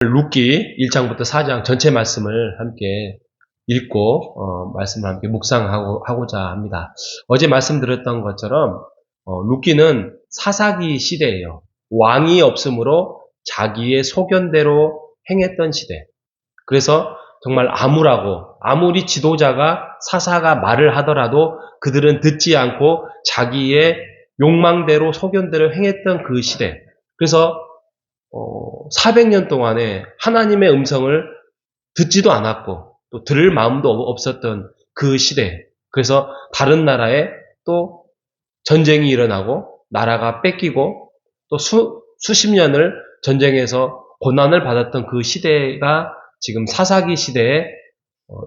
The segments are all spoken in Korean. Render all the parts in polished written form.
룻기 1장부터 4장 전체 말씀을 함께 읽고 말씀을 함께 묵상하고자 합니다. 어제 말씀드렸던 것처럼 룻기는 사사기 시대예요. 왕이 없으므로 자기의 소견대로 행했던 시대. 그래서 정말 암울하고 아무리 지도자가 사사가 말을 하더라도 그들은 듣지 않고 자기의 욕망대로 소견대로 행했던 그 시대. 그래서 400년 동안에 하나님의 음성을 듣지도 않았고 또 들을 마음도 없었던 그 시대. 그래서 다른 나라에 또 전쟁이 일어나고 나라가 뺏기고 또 수십 년을 전쟁에서 고난을 받았던 그 시대가 지금 사사기 시대에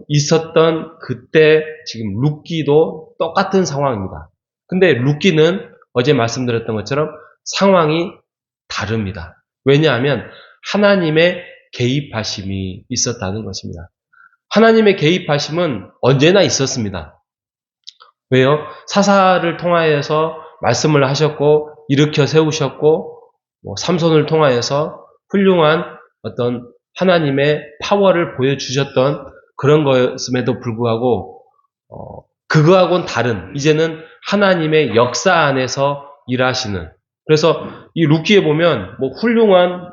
있었던 그때 지금 룻기도 똑같은 상황입니다. 근데 룻기는 어제 말씀드렸던 것처럼 상황이 다릅니다. 왜냐하면 하나님의 개입하심이 있었다는 것입니다. 하나님의 개입하심은 언제나 있었습니다. 왜요? 사사를 통하여서 말씀을 하셨고 일으켜 세우셨고 삼손을 통하여서 훌륭한 어떤 하나님의 파워를 보여주셨던 그런 것임에도 불구하고 그거하고는 다른 이제는 하나님의 역사 안에서 일하시는 그래서 이 룻기에 보면 훌륭한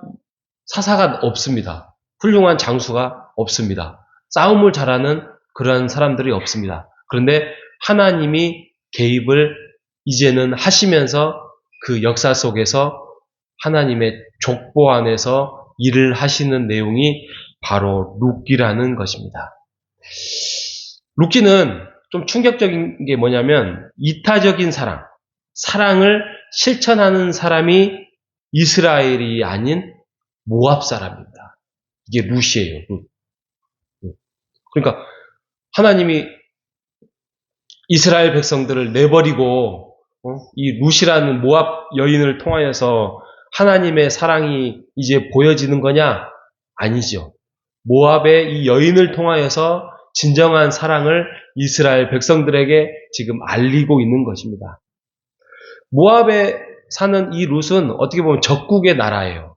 사사가 없습니다. 훌륭한 장수가 없습니다. 싸움을 잘하는 그런 사람들이 없습니다. 그런데 하나님이 개입을 이제는 하시면서 그 역사 속에서 하나님의 족보 안에서 일을 하시는 내용이 바로 룻기라는 것입니다. 룻기는 좀 충격적인 게 뭐냐면 이타적인 사랑을 실천하는 사람이 이스라엘이 아닌 모압 사람입니다. 이게 룻이에요. 그러니까 하나님이 이스라엘 백성들을 내버리고 이 룻이라는 모압 여인을 통하여서 하나님의 사랑이 이제 보여지는 거냐? 아니죠. 모압의 이 여인을 통하여서 진정한 사랑을 이스라엘 백성들에게 지금 알리고 있는 것입니다. 모압에 사는 이 룻은 어떻게 보면 적국의 나라예요.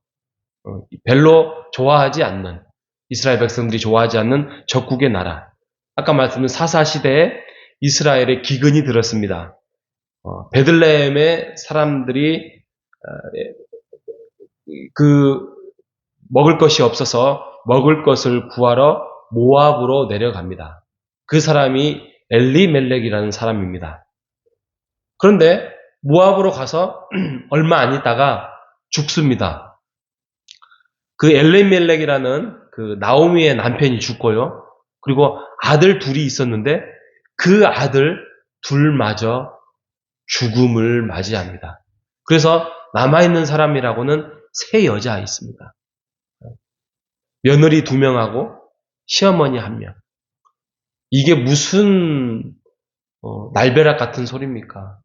별로 좋아하지 않는 이스라엘 백성들이 좋아하지 않는 적국의 나라. 아까 말씀드린 사사 시대에 이스라엘에 기근이 들었습니다. 베들레헴의 사람들이 먹을 것이 없어서 먹을 것을 구하러 모압으로 내려갑니다. 그 사람이 엘리멜렉이라는 사람입니다. 그런데 모압으로 가서 얼마 안 있다가 죽습니다. 그 엘리멜렉이라는 그 나오미의 남편이 죽고요. 그리고 아들 둘이 있었는데 그 아들 둘마저 죽음을 맞이합니다. 그래서 남아있는 사람이라고는 세 여자 있습니다. 며느리 2명하고 시어머니 1명. 이게 무슨 날벼락 같은 소리입니까?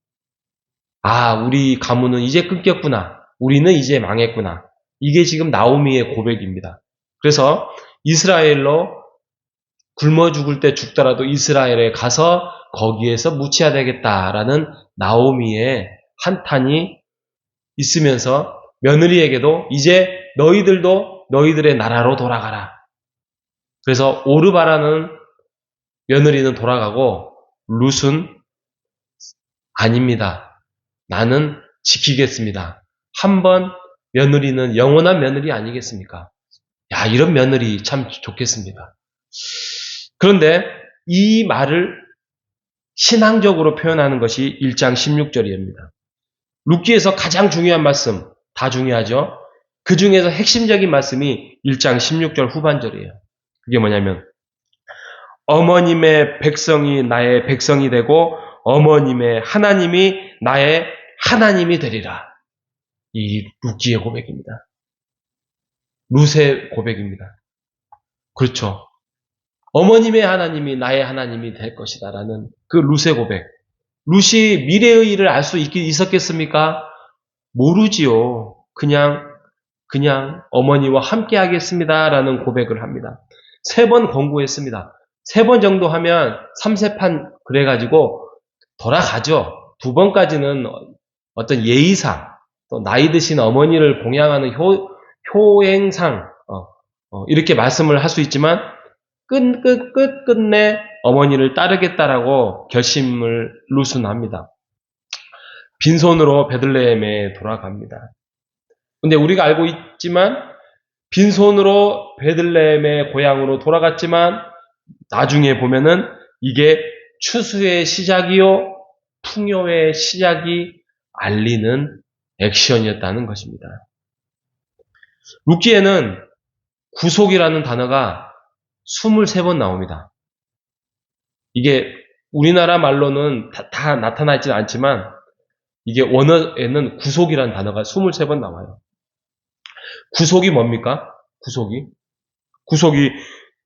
아, 우리 가문은 이제 끊겼구나. 우리는 이제 망했구나. 이게 지금 나오미의 고백입니다. 그래서 이스라엘로 굶어 죽을 때 죽더라도 이스라엘에 가서 거기에서 묻혀야 되겠다라는 나오미의 한탄이 있으면서 며느리에게도 이제 너희들도 너희들의 나라로 돌아가라. 그래서 오르바라는 며느리는 돌아가고 룻은 아닙니다. 나는 지키겠습니다. 한번 며느리는 영원한 며느리 아니겠습니까? 야, 이런 며느리 참 좋겠습니다. 그런데 이 말을 신앙적으로 표현하는 것이 1장 16절입니다. 룻기에서 가장 중요한 말씀, 다 중요하죠? 그 중에서 핵심적인 말씀이 1장 16절 후반절이에요. 그게 뭐냐면 어머님의 백성이 나의 백성이 되고 어머님의 하나님이 나의 하나님이 되리라. 이 룻기의 고백입니다. 룻의 고백입니다. 그렇죠. 어머님의 하나님이 나의 하나님이 될 것이다 라는 그 룻의 고백. 룻이 미래의 일을 알 수 있었겠습니까? 모르지요. 그냥 어머니와 함께 하겠습니다 라는 고백을 합니다. 3번 권고했습니다. 3번 정도 하면 3세판 그래가지고 돌아가죠. 2번까지는 어떤 예의상 또 나이 드신 어머니를 봉양하는 효행상 이렇게 말씀을 할 수 있지만 끝내 어머니를 따르겠다라고 결심을 룻은 합니다. 빈손으로 베들레헴에 돌아갑니다. 근데 우리가 알고 있지만 빈손으로 베들레헴의 고향으로 돌아갔지만 나중에 보면은 이게 추수의 시작이요 풍요의 시작이 알리는 액션이었다는 것입니다. 룻기에는 구속이라는 단어가 23번 나옵니다. 이게 우리나라 말로는 다 나타나 있지는 않지만 이게 원어에는 구속이라는 단어가 23번 나와요. 구속이 뭡니까? 구속이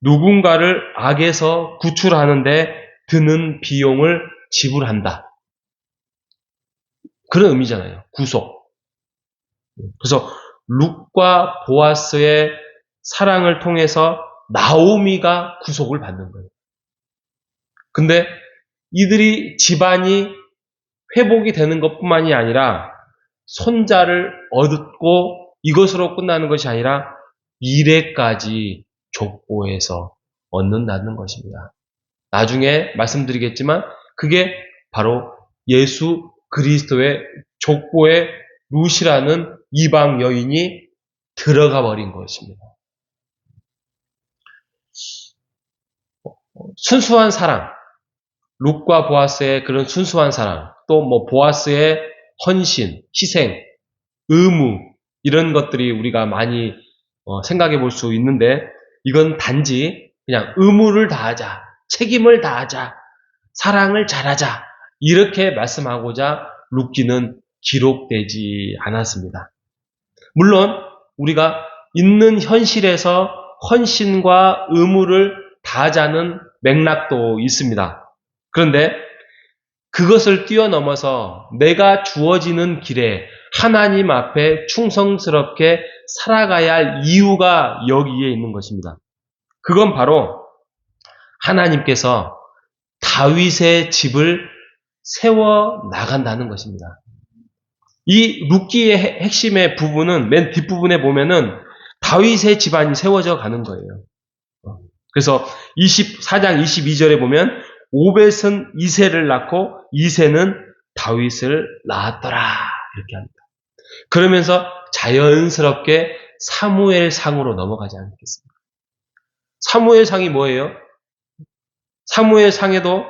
누군가를 악에서 구출하는데 드는 비용을 지불한다. 그런 의미잖아요. 구속. 그래서 룻과 보아스의 사랑을 통해서 나오미가 구속을 받는 거예요. 근데 이들이 집안이 회복이 되는 것뿐만이 아니라 손자를 얻고 이것으로 끝나는 것이 아니라 미래까지 족보에서 얻는다는 것입니다. 나중에 말씀드리겠지만 그게 바로 예수 그리스도의 족보에 룻이라는 이방 여인이 들어가 버린 것입니다. 순수한 사랑, 룻과 보아스의 그런 순수한 사랑, 또 보아스의 헌신, 희생, 의무 이런 것들이 우리가 많이 생각해 볼 수 있는데 이건 단지 그냥 의무를 다하자, 책임을 다하자, 사랑을 잘하자 이렇게 말씀하고자 룻기는 기록되지 않았습니다. 물론 우리가 있는 현실에서 헌신과 의무를 다하자는 맥락도 있습니다. 그런데 그것을 뛰어넘어서 내가 주어지는 길에 하나님 앞에 충성스럽게 살아가야 할 이유가 여기에 있는 것입니다. 그건 바로 하나님께서 다윗의 집을 세워 나간다는 것입니다. 이 룻기의 핵심의 부분은 맨 뒷부분에 보면은 다윗의 집안이 세워져 가는 거예요. 그래서 24장 22절에 보면 오벳은 이새를 낳고 이새는 다윗을 낳았더라 이렇게 합니다. 그러면서 자연스럽게 사무엘상으로 넘어가지 않겠습니까? 사무엘상이 뭐예요? 사무엘상에도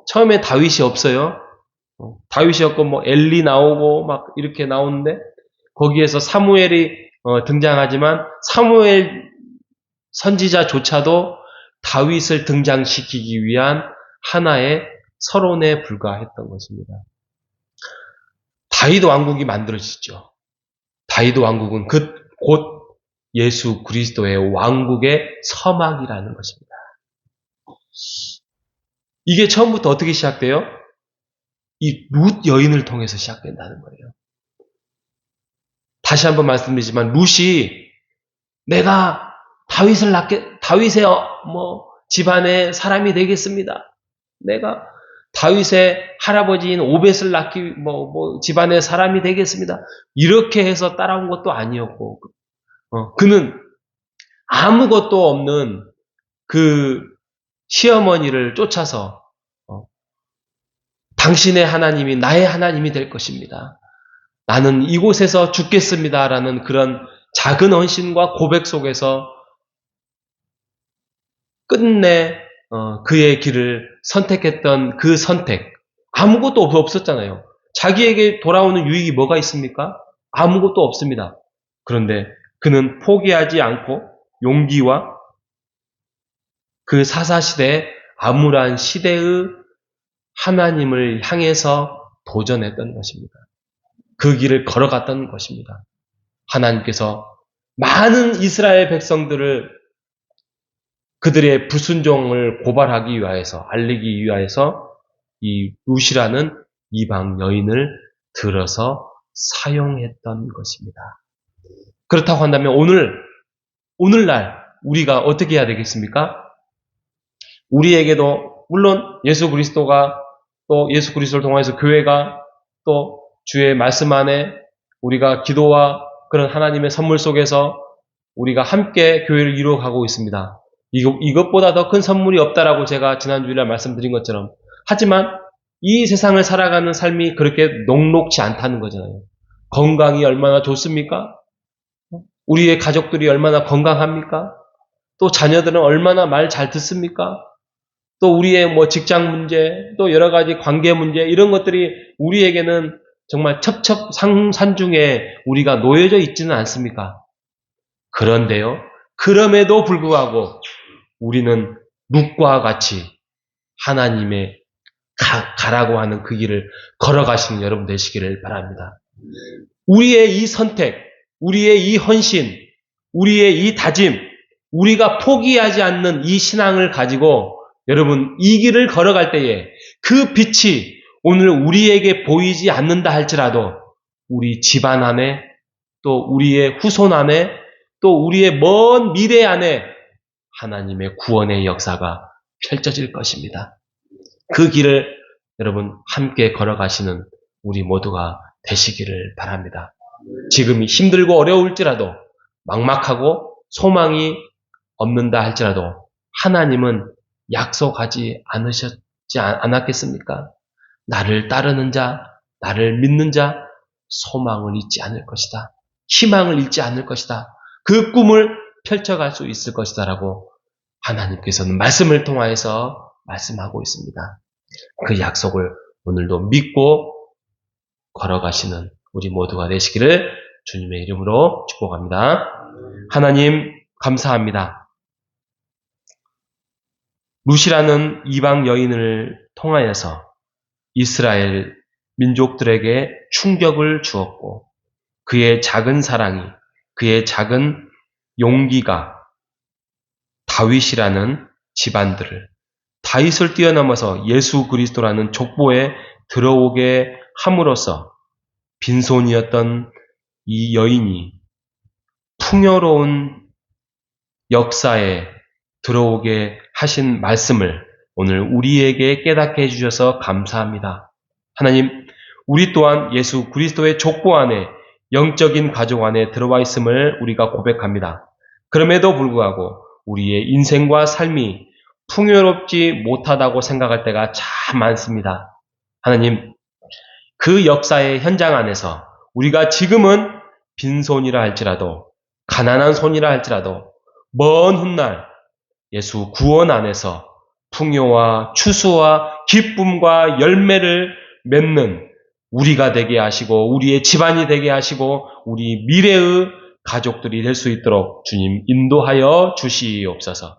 처음에 다윗이 없어요. 다윗이 없고 엘리 나오고 막 이렇게 나오는데 거기에서 사무엘이 등장하지만 사무엘 선지자조차도 다윗을 등장시키기 위한 하나의 서론에 불과했던 것입니다. 다윗 왕국이 만들어지죠. 다윗 왕국은 곧 예수 그리스도의 왕국의 서막이라는 것입니다. 이게 처음부터 어떻게 시작돼요? 이 룻 여인을 통해서 시작된다는 거예요. 다시 한번 말씀드리지만 룻이 내가 다윗의 집안의 사람이 되겠습니다. 내가 다윗의 할아버지인 오벳을 낳기 집안의 사람이 되겠습니다. 이렇게 해서 따라온 것도 아니었고 그는 아무것도 없는 그 시어머니를 쫓아서 당신의 하나님이 나의 하나님이 될 것입니다. 나는 이곳에서 죽겠습니다라는 그런 작은 헌신과 고백 속에서 끝내 그의 길을 선택했던 그 선택. 아무것도 없었잖아요. 자기에게 돌아오는 유익이 뭐가 있습니까? 아무것도 없습니다. 그런데 그는 포기하지 않고 용기와 그 사사시대의 암울한 시대의 하나님을 향해서 도전했던 것입니다. 그 길을 걸어갔던 것입니다. 하나님께서 많은 이스라엘 백성들을 그들의 불순종을 고발하기 위하여서 알리기 위하여서 이 룻이라는 이방 여인을 들어서 사용했던 것입니다. 그렇다고 한다면 오늘날 우리가 어떻게 해야 되겠습니까? 우리에게도 물론 예수 그리스도가 또 예수 그리스도를 통해서 교회가 또 주의 말씀 안에 우리가 기도와 그런 하나님의 선물 속에서 우리가 함께 교회를 이루어가고 있습니다. 이것보다 더 큰 선물이 없다라고 제가 지난 주일에 말씀드린 것처럼. 하지만 이 세상을 살아가는 삶이 그렇게 녹록지 않다는 거잖아요. 건강이 얼마나 좋습니까? 우리의 가족들이 얼마나 건강합니까? 또 자녀들은 얼마나 말 잘 듣습니까? 또 우리의 직장 문제, 또 여러 가지 관계 문제, 이런 것들이 우리에게는 정말 첩첩산중에 우리가 놓여져 있지는 않습니까? 그런데요, 그럼에도 불구하고 우리는 룻과 같이 하나님의 가라고 하는 그 길을 걸어가시는 여러분 되시기를 바랍니다. 우리의 이 선택, 우리의 이 헌신, 우리의 이 다짐, 우리가 포기하지 않는 이 신앙을 가지고 여러분 이 길을 걸어갈 때에 그 빛이 오늘 우리에게 보이지 않는다 할지라도 우리 집안 안에, 또 우리의 후손 안에, 또 우리의 먼 미래 안에 하나님의 구원의 역사가 펼쳐질 것입니다. 그 길을 여러분 함께 걸어가시는 우리 모두가 되시기를 바랍니다. 지금이 힘들고 어려울지라도, 막막하고 소망이 없는다 할지라도 하나님은 약속하지 않았겠습니까? 나를 따르는 자, 나를 믿는 자, 소망을 잊지 않을 것이다. 희망을 잃지 않을 것이다. 그 꿈을 펼쳐갈 수 있을 것이다 라고 하나님께서는 말씀을 통하여서 말씀하고 있습니다. 그 약속을 오늘도 믿고 걸어가시는 우리 모두가 되시기를 주님의 이름으로 축복합니다. 하나님 감사합니다. 룻이라는 이방 여인을 통하여서 이스라엘 민족들에게 충격을 주었고, 그의 작은 사랑이, 그의 작은 용기가 다윗이라는 집안들을, 다윗을 뛰어넘어서 예수 그리스도라는 족보에 들어오게 함으로써 빈손이었던 이 여인이 풍요로운 역사에 들어오게 하신 말씀을 오늘 우리에게 깨닫게 해주셔서 감사합니다. 하나님, 우리 또한 예수 그리스도의 족보 안에, 영적인 가족 안에 들어와 있음을 우리가 고백합니다. 그럼에도 불구하고 우리의 인생과 삶이 풍요롭지 못하다고 생각할 때가 참 많습니다. 하나님, 그 역사의 현장 안에서 우리가 지금은 빈손이라 할지라도, 가난한 손이라 할지라도 먼 훗날 예수 구원 안에서 풍요와 추수와 기쁨과 열매를 맺는 우리가 되게 하시고, 우리의 집안이 되게 하시고, 우리 미래의 가족들이 될 수 있도록 주님 인도하여 주시옵소서.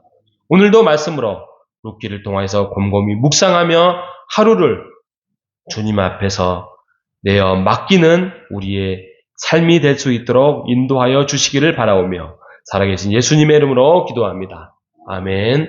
오늘도 말씀으로 룻기를 통해서 곰곰이 묵상하며 하루를 주님 앞에서 내어 맡기는 우리의 삶이 될 수 있도록 인도하여 주시기를 바라오며 살아계신 예수님의 이름으로 기도합니다. 아멘.